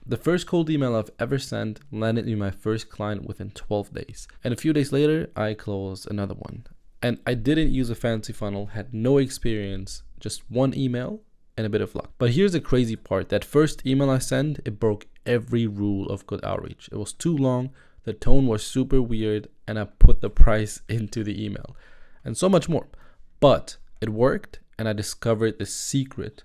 The first cold email I've ever sent landed me my first client within 12 days. And a few days later, I closed another one. And I didn't use a fancy funnel, had no experience, just one email and a bit of luck. But here's the crazy part. That first email I sent, it broke every rule of good outreach. It was too long, the tone was super weird, and I put the price into the email and so much more. But it worked, and I discovered the secret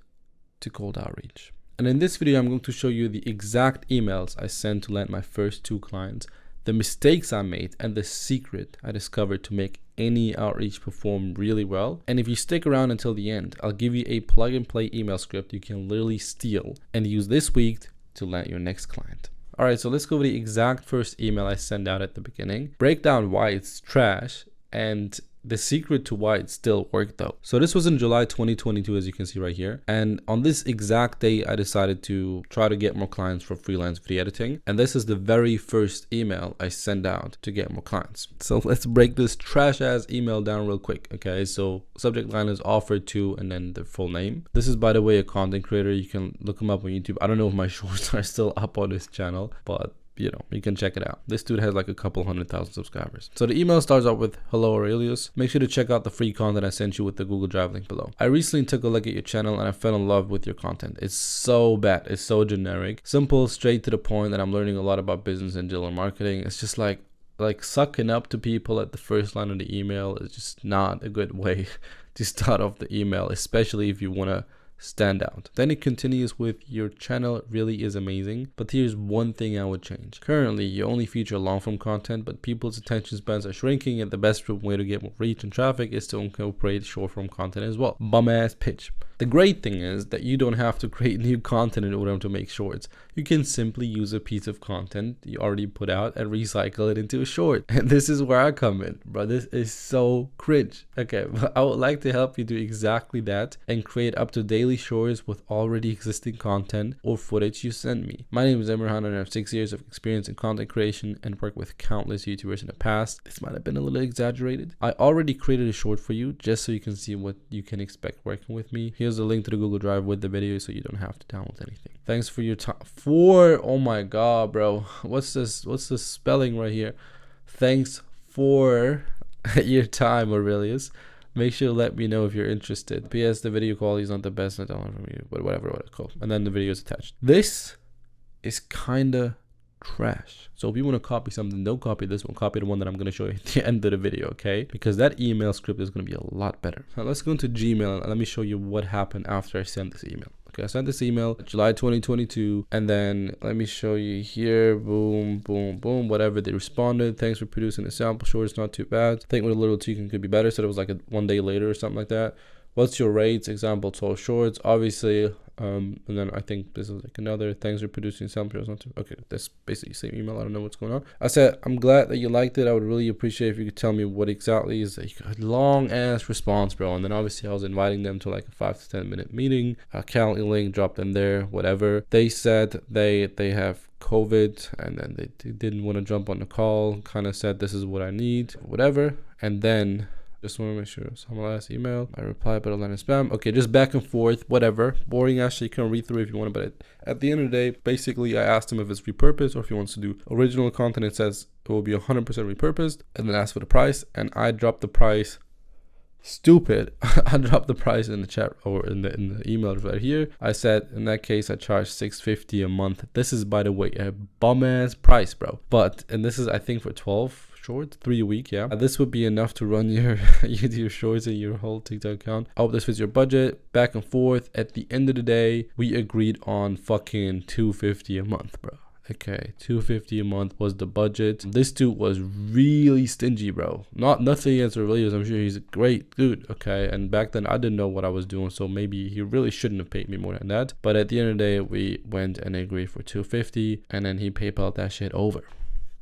to cold outreach. And in this video, I'm going to show you the exact emails I sent to land my first 2 clients, the mistakes I made, and the secret I discovered to make any outreach perform really well. And if you stick around until the end, I'll give you a plug and play email script you can literally steal and use this week to land your next client. All right, so let's go over the exact first email I sent out at the beginning. Break down why it's trash and the secret to why it still worked though. So this was in July 2022, as you can see right here. And on this exact day, I decided to try to get more clients for freelance video editing. And this is the very first email I sent out to get more clients. So let's break this trash ass email down real quick. Okay, so subject line is offered to, and then the full name. This is, by the way, a content creator. You can look him up on YouTube. I don't know if my shorts are still up on this channel, but you know, you can check it out. This dude has like a couple 100,000 subscribers. So the email starts out with, "Hello Aurelius, make sure to check out the free content I sent you with the Google Drive link below. I recently took a look at your channel and I fell in love with your content. It's so bad, it's so generic, simple, straight to the point, and I'm learning a lot about business and digital marketing." It's just like sucking up to people at the first line of the email is just not a good way to start off the email, especially if you want to stand out. Then it continues with, "Your channel really is amazing, but here's one thing I would change. Currently, you only feature long form content, but people's attention spans are shrinking, and the best way to get more reach and traffic is to incorporate short form content as well." Bum ass pitch. The great thing is that you don't have to create new content in order to make shorts. You can simply use a piece of content you already put out and recycle it into a short. And this is where I come in, bro. This is so cringe. Okay, but I would like to help you do exactly that and create up to daily shorts with already existing content or footage you send me. My name is Emirhan and I have 6 years of experience in content creation and worked with countless YouTubers in the past. This might have been a little exaggerated. I already created a short for you just so you can see what you can expect working with me. Here's a link to the Google Drive with the video so you don't have to download anything. Thanks for your time. Oh my god, bro, what's the spelling right here? Thanks for your time, Aurelius. Make sure to let me know if you're interested. PS, the video quality is not the best, I don't know from you, but whatever, cool. And then the video is attached. This is kinda trash. So if you want to copy something, don't copy this one, copy the one that I'm going to show you at the end of the video, okay? Because that email script is going to be a lot better. Now let's go into Gmail and let me show you what happened after I sent this email. Okay, I sent this email July 2022, and then let me show you here. Boom, boom, boom, whatever. They responded, "Thanks for producing the sample short, it's not too bad. I think with a little tweaking could be better." So it was like 1 day later or something like that. "What's your rates? Example 12 shorts." Obviously, and then I think this is like another, "Thanks for producing sample shorts, not too." Okay, that's basically the same email. I don't know what's going on. I said, "I'm glad that you liked it. I would really appreciate if you could tell me what exactly is." A long ass response, bro. And then obviously I was inviting them to like a 5 to 10 minute meeting. A Calendly link, dropped them there, whatever. They said they have COVID, and then they didn't want to jump on the call. Kind of said, "This is what I need," whatever. And then just want to make sure. So my last email, I replied, but I'll let it spam. Okay, just back and forth, whatever. Boring. Actually, you can read through if you want, but at the end of the day, basically, I asked him if it's repurposed or if he wants to do original content. It says it will be 100% repurposed, and then ask for the price. And I dropped the price. Stupid. I dropped the price in the chat or in the email right here. I said, in that case, I charge $650 a month. This is, by the way, a bum ass price, bro. And this is, I think, for 12 shorts, 3 a week. Yeah, this would be enough to run your YouTube shorts and your whole TikTok account. I hope this fits your budget. Back and forth. At the end of the day, we agreed on fucking $250 a month, bro. Okay, $250 a month was the budget. This dude was really stingy, bro. Nothing against Aurelius. I'm sure he's a great dude. Okay, and back then I didn't know what I was doing, so maybe he really shouldn't have paid me more than that. But at the end of the day, we went and agreed for $250, and then he PayPal that shit over.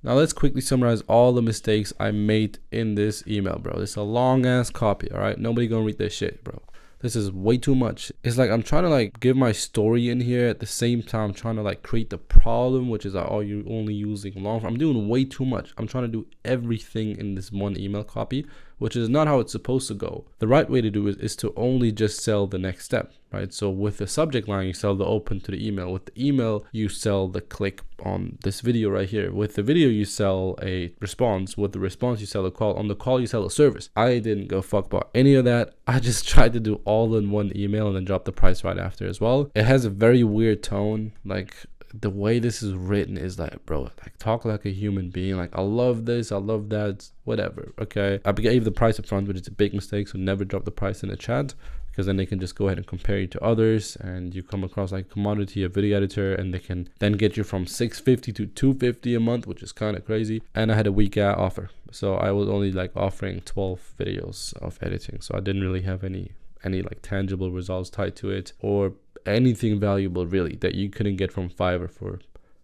Now let's quickly summarize all the mistakes I made in this email, bro. It's a long ass copy, all right? Nobody gonna read this shit, bro. This is way too much. It's like I'm trying to like give my story in here at the same time trying to like create the problem, which is like, oh, you're only using long form. I'm doing way too much. I'm trying to do everything in this one email copy, which is not how it's supposed to go. The right way to do it is to only just sell the next step, right? So with the subject line, you sell the open to the email. With the email, you sell the click on this video right here. With the video, you sell a response. With the response, you sell a call. On the call, you sell a service. I didn't go fuck about any of that. I just tried to do all in one email and then drop the price right after as well. It has a very weird tone. Like, the way this is written is like, bro, like, talk like a human being. Like, I love this, I love that, whatever. Okay, I gave the price up front, which is a big mistake, so never drop the price in the chat, because then they can just go ahead and compare you to others, and you come across like commodity, a video editor, and they can then get you from $650 to $250 a month, which is kind of crazy. And I had a week offer, so I was only like offering 12 videos of editing, so I didn't really have any like tangible results tied to it, or anything valuable really that you couldn't get from Fiverr for,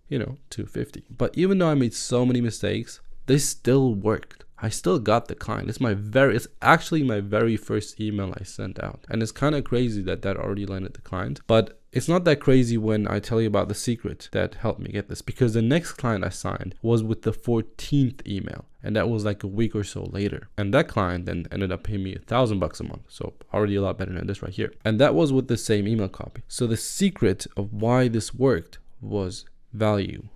you know, $250. But even though I made so many mistakes, this still worked. I still got the client. It's actually my very first email I sent out, and it's kind of crazy that already landed the client. But it's not that crazy when I tell you about the secret that helped me get this, because the next client I signed was with the 14th email, and that was like a week or so later. And that client then ended up paying me $1,000 a month, so already a lot better than this right here. And that was with the same email copy. So the secret of why this worked was value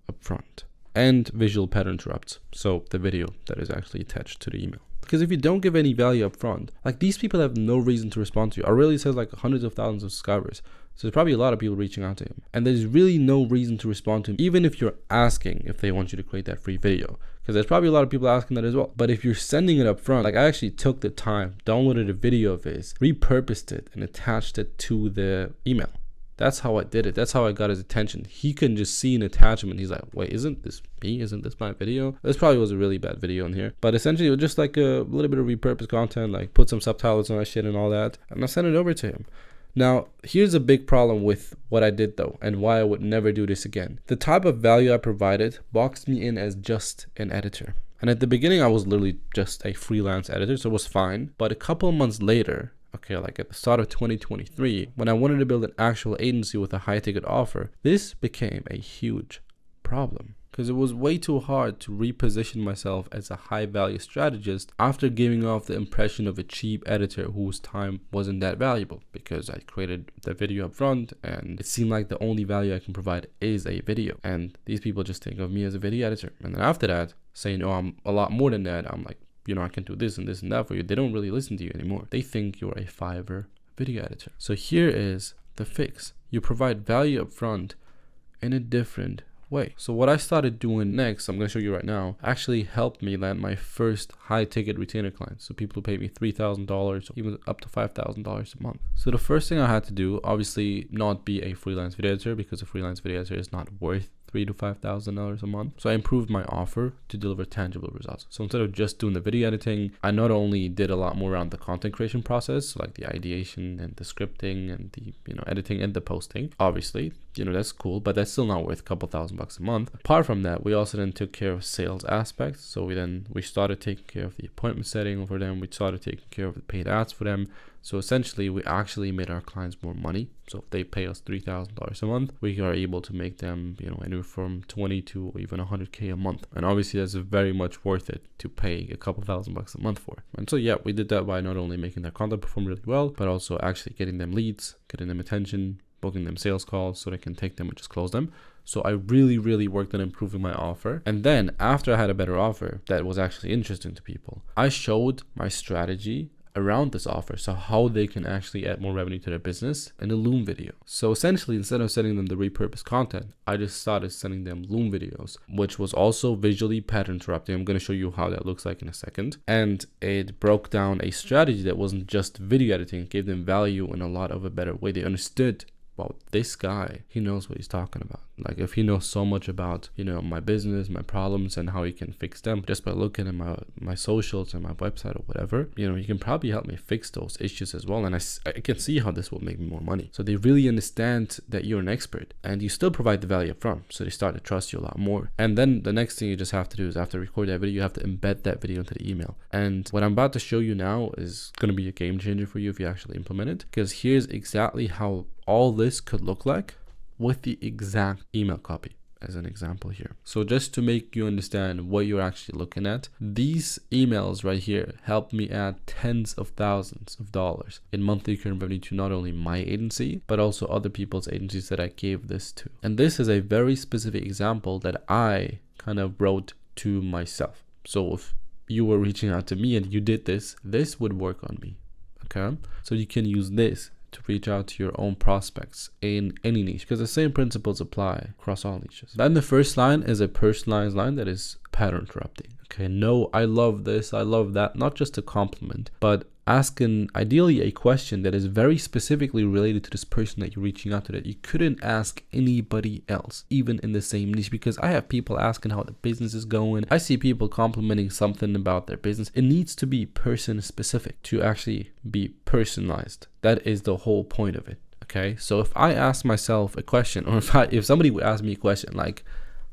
upfront and visual pattern interrupts, so the video that is actually attached to the email. Because if you don't give any value up front, like, these people have no reason to respond to you. Aurelie says like hundreds of thousands of subscribers, so there's probably a lot of people reaching out to him, and there's really no reason to respond to him, even if you're asking if they want you to create that free video, because there's probably a lot of people asking that as well. But if you're sending it up front, like, I actually took the time, downloaded a video of his, repurposed it, and attached it to the email. That's how I did it. That's how I got his attention. He can just see an attachment. He's like, wait, isn't this me? Isn't this my video? This probably was a really bad video in here. But essentially, it was just like a little bit of repurposed content, like put some subtitles on that shit and all that. And I sent it over to him. Now, here's a big problem with what I did though, and why I would never do this again. The type of value I provided boxed me in as just an editor. And at the beginning, I was literally just a freelance editor, so it was fine. But a couple of months later, okay, like at the start of 2023, when I wanted to build an actual agency with a high ticket offer, this became a huge problem, because it was way too hard to reposition myself as a high value strategist after giving off the impression of a cheap editor whose time wasn't that valuable, because I created the video up front and it seemed like the only value I can provide is a video, and these people just think of me as a video editor. And then after that, saying, oh, I'm a lot more than that, I'm like, you know, I can do this and this and that for you. They don't really listen to you anymore. They think you're a Fiverr video editor. So here is the fix. You provide value up front in a different way. So what I started doing next, I'm going to show you right now, actually helped me land my first high ticket retainer clients. So people who pay me $3,000, even up to $5,000 a month. So the first thing I had to do, obviously not be a freelance video editor, because a freelance video editor is not worth $3,000 to $5,000 a month. So I improved my offer to deliver tangible results. So instead of just doing the video editing, I not only did a lot more around the content creation process, so like the ideation and the scripting and the, you know, editing and the posting. Obviously, you know, that's cool, but that's still not worth a couple $1,000 a month. Apart from that, we also then took care of sales aspects. So we started taking care of the appointment setting for them. We started taking care of the paid ads for them. So essentially, we actually made our clients more money. So if they pay us $3,000 a month, we are able to make them, you know, anywhere from 20 to even 100K a month. And obviously, that's very much worth it to pay a couple $1,000 a month for. And so yeah, we did that by not only making their content perform really well, but also actually getting them leads, getting them attention, booking them sales calls so they can take them and just close them. So I really worked on improving my offer. And then after I had a better offer that was actually interesting to people, I showed my strategy around this offer, so how they can actually add more revenue to their business in a Loom video. So essentially, instead of sending them the repurposed content, I just started sending them Loom videos, which was also visually pattern interrupting. I'm going to show you how that looks like in a second. And it broke down a strategy that wasn't just video editing, it gave them value in a lot of a better way. They understood, wow, this guy, he knows what he's talking about. Like, if he knows so much about, you know, my business, my problems, and how he can fix them just by looking at my socials and my website or whatever, you know, he can probably help me fix those issues as well. And I can see how this will make me more money. So they really understand that you're an expert and you still provide the value up front. So they start to trust you a lot more. And then the next thing you just have to do is, after record that video, you have to embed that video into the email. And what I'm about to show you now is going to be a game changer for you if you actually implement it, because here's exactly how all this could look like with the exact email copy. as an example here. So just to make you understand what you're actually looking at, these emails right here help me add tens of thousands of dollars in monthly recurring revenue to not only my agency, but also other people's agencies that I gave this to. And this is a very specific example that I kind of wrote to myself. So if you were reaching out to me and you did this would work on me. Okay, so you can use this to reach out to your own prospects in any niche, because the same principles apply across all niches. Then the first line is a personalized line that is pattern interrupting. Okay, no, I love this, I love that, not just a compliment, but asking ideally a question that is very specifically related to this person that you're reaching out to, that you couldn't ask anybody else, even in the same niche. Because I have people asking how the business is going. I see people complimenting something about their business. It needs to be person specific to actually be personalized. That is the whole point of it. Okay, so if I ask myself a question, or if somebody would ask me a question like,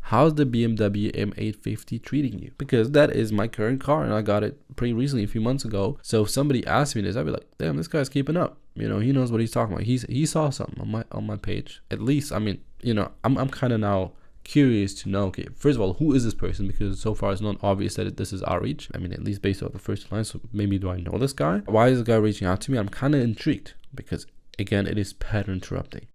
how's the BMW M850 treating you? Because that is my current car and I got it pretty recently, a few months ago. So if somebody asked me this, I'd be like, damn, this guy's keeping up. You know, he knows what he's talking about. He saw something on my page. At least, I mean, you know, I'm kind of now curious to know, okay, first of all, who is this person? Because so far it's not obvious that this is outreach. I mean, at least based off the first line. So maybe do I know this guy? Why is this guy reaching out to me? I'm kind of intrigued because, again, it is pattern interrupting.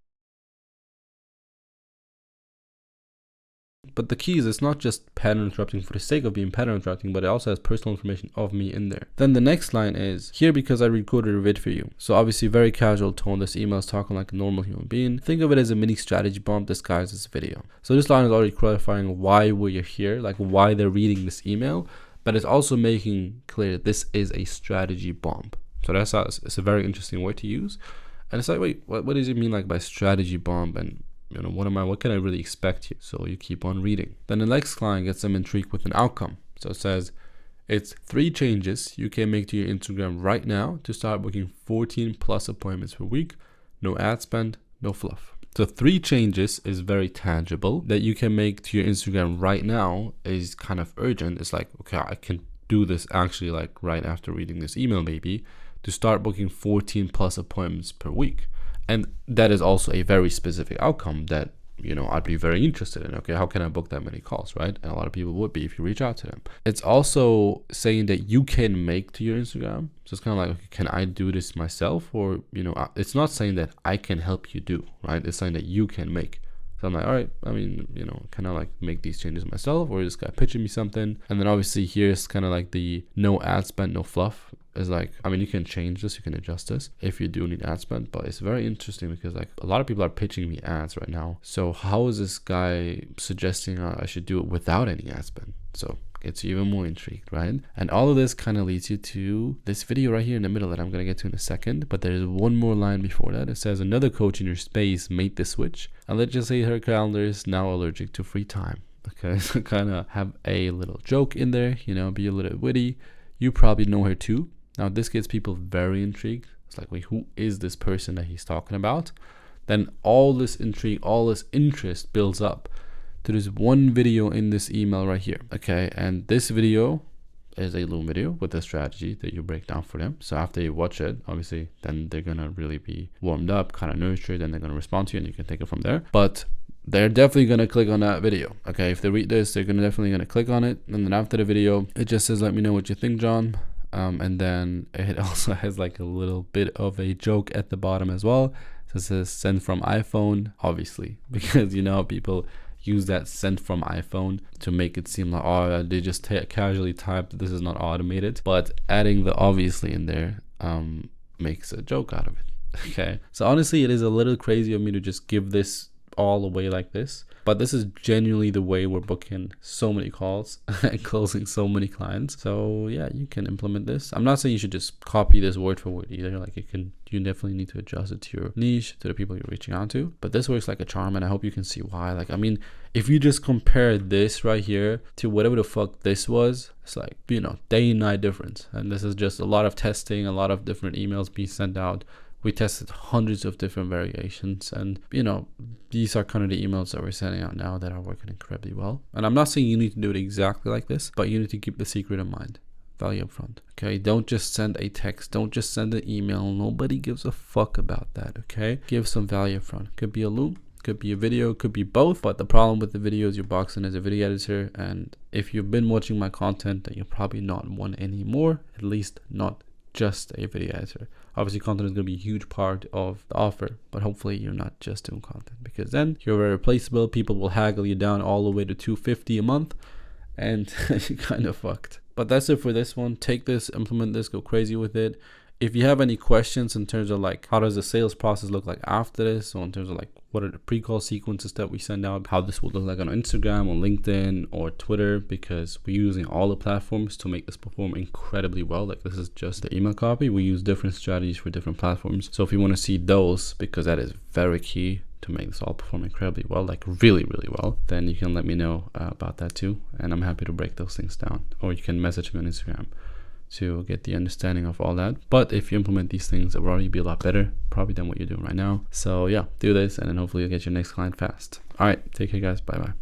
But the key is it's not just pattern interrupting for the sake of being pattern interrupting, but it also has personal information of me in there. Then the next line is, here because I recorded a vid for you. So obviously very casual tone. This email is talking like a normal human being. Think of it as a mini strategy bomb disguised as a video. So this line is already clarifying why we're here, like why they're reading this email, but it's also making clear that this is a strategy bomb. So that's how it's a very interesting word to use. And it's like, wait, what does it mean like by strategy bomb? And you know, what can I really expect here? So you keep on reading. Then the next line gets them intrigued with an outcome. So it says, it's 3 changes you can make to your Instagram right now to start booking 14 plus appointments per week. No ad spend, no fluff. So 3 changes is very tangible that you can make to your Instagram right now is kind of urgent. It's like, okay, I can do this actually like right after reading this email maybe, to start booking 14 plus appointments per week. And that is also a very specific outcome that, you know, I'd be very interested in. Okay, how can I book that many calls, right? And a lot of people would be if you reach out to them. It's also saying that you can make to your Instagram. So it's kind of like, okay, can I do this myself? Or, you know, it's not saying that I can help you do, right? It's saying that you can make. So I'm like, all right, I mean, you know, can I like make these changes myself, or is this guy pitching me something? And then obviously here's kind of like the no ad spend, no fluff. Is like, I mean, you can change this, you can adjust this if you do need ad spend, but it's very interesting because like a lot of people are pitching me ads right now. So how is this guy suggesting I should do it without any ad spend? So it's even more intrigued, right? And all of this kind of leads you to this video right here in the middle that I'm going to get to in a second. But there's one more line before that. It says, another coach in your space made the switch. And let's just say her calendar is now allergic to free time. Okay, so kind of have a little joke in there, you know, be a little witty. You probably know her too. Now this gets people very intrigued. It's like, wait, who is this person that he's talking about? Then all this intrigue, all this interest builds up to this one video in this email right here. Okay, and this video is a little video with a strategy that you break down for them. So after you watch it, obviously, then they're gonna really be warmed up, kind of nurtured, and they're gonna respond to you, and you can take it from there. But they're definitely gonna click on that video. Okay, if they read this, they're definitely gonna click on it. And then after the video, it just says, let me know what you think, John. And then it also has like a little bit of a joke at the bottom as well. So it says send from iPhone, obviously, because you know people use that sent from iPhone to make it seem like, oh, they just casually typed, this is not automated. But adding the obviously in there makes a joke out of it. Okay, so honestly, it is a little crazy of me to just give this all away like this, but this is genuinely the way we're booking so many calls and closing so many clients. So yeah, you can implement this. I'm not saying you should just copy this word for word either. Like you definitely need to adjust it to your niche, to the people you're reaching out to, but this works like a charm, and I hope you can see why. Like, I mean, if you just compare this right here to whatever the fuck this was, it's like, you know, day and night difference. And this is just a lot of testing, a lot of different emails being sent out. We tested hundreds of different variations, and you know, these are kind of the emails that we're sending out now that are working incredibly well. And I'm not saying you need to do it exactly like this, but you need to keep the secret in mind. Value up front. Okay, don't just send a text, don't just send an email. Nobody gives a fuck about that. Okay, give some value up front. Could be a loop, Could be a video, could be both. But the problem with the video is you're boxed in as a video editor. And if you've been watching my content, then you're probably not one anymore, at least not just a video editor. Obviously, content is going to be a huge part of the offer, but hopefully you're not just doing content, because then you're very replaceable. People will haggle you down all the way to $250 a month, and you're kind of fucked. But that's it for this one. Take this, implement this, go crazy with it. If you have any questions in terms of like how does the sales process look like after this, so in terms of like what are the pre-call sequences that we send out, how this will look like on Instagram or LinkedIn or Twitter, because we're using all the platforms to make this perform incredibly well. Like, this is just the email copy. We use different strategies for different platforms. So if you want to see those, because that is very key to make this all perform incredibly well, like really, really well, then you can let me know about that too. And I'm happy to break those things down. Or you can message me on Instagram to get the understanding of all that. But if you implement these things, it will already be a lot better probably than what you're doing right now. So yeah, do this, and then hopefully you'll get your next client fast. All right, take care guys, bye bye.